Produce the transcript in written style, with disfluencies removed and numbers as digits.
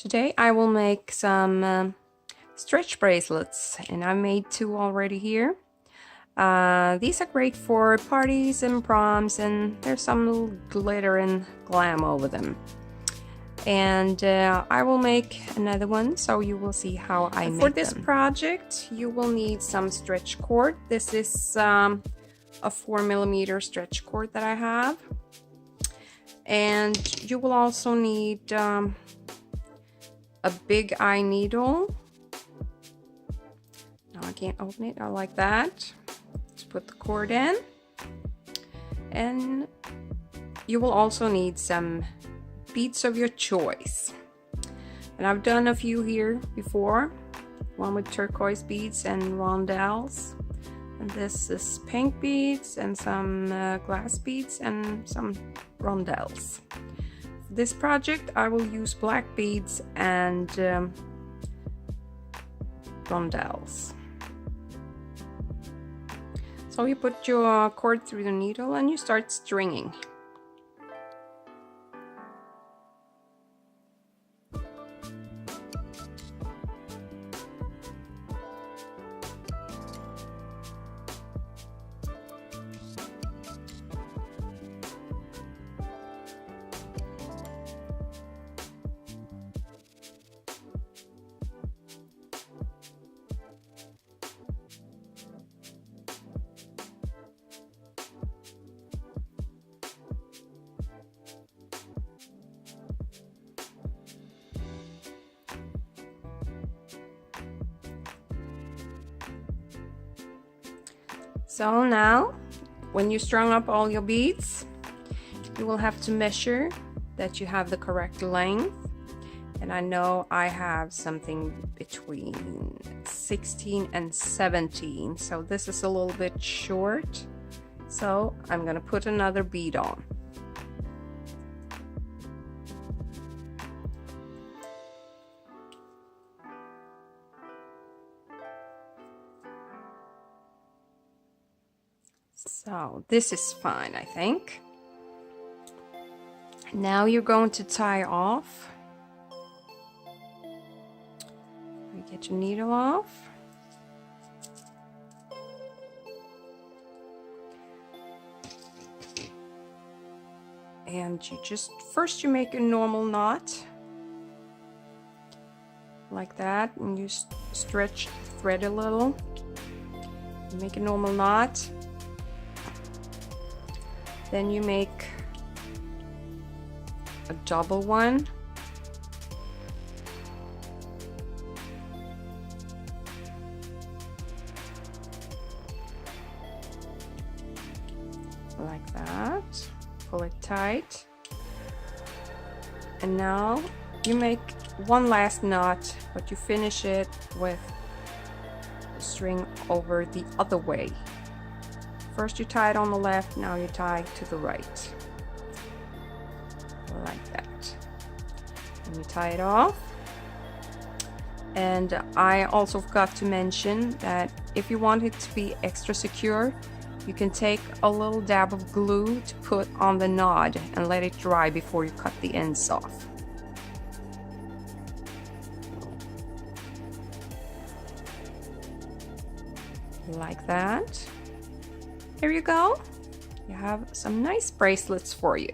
Today I will make some stretch bracelets, and I made 2 already here. These are great for parties and proms, and there's some little glitter and glam over them. And I will make another one, so you will see how I make them. For this project you will need some stretch cord. This is a 4mm stretch cord that I have. And you will also need a big eye needle. Now I can't open it, I like that. Just put the cord in. And you will also need some beads of your choice. And I've done a few here before. One with turquoise beads and rondelles. And this is pink beads and some glass beads and some rondelles. For this project I will use black beads and rondelles. So you put your cord through the needle and you start stringing. So now, when you strung up all your beads, you will have to measure that you have the correct length. And I know I have something between 16 and 17, so this is a little bit short. So I'm gonna put another bead on. So this is fine, I think. Now you're going to tie off. You get your needle off. And you just, first you make a normal knot. Like that, and you stretch the thread a little. You make a normal knot. Then you make a double one. Like that. Pull it tight. And now you make one last knot, but you finish it with the string over the other way. First you tie it on the left, now you tie to the right. Like that. And you tie it off. And I also forgot to mention that if you want it to be extra secure, you can take a little dab of glue to put on the knot and let it dry before you cut the ends off. Like that. There you go. You have some nice bracelets for you.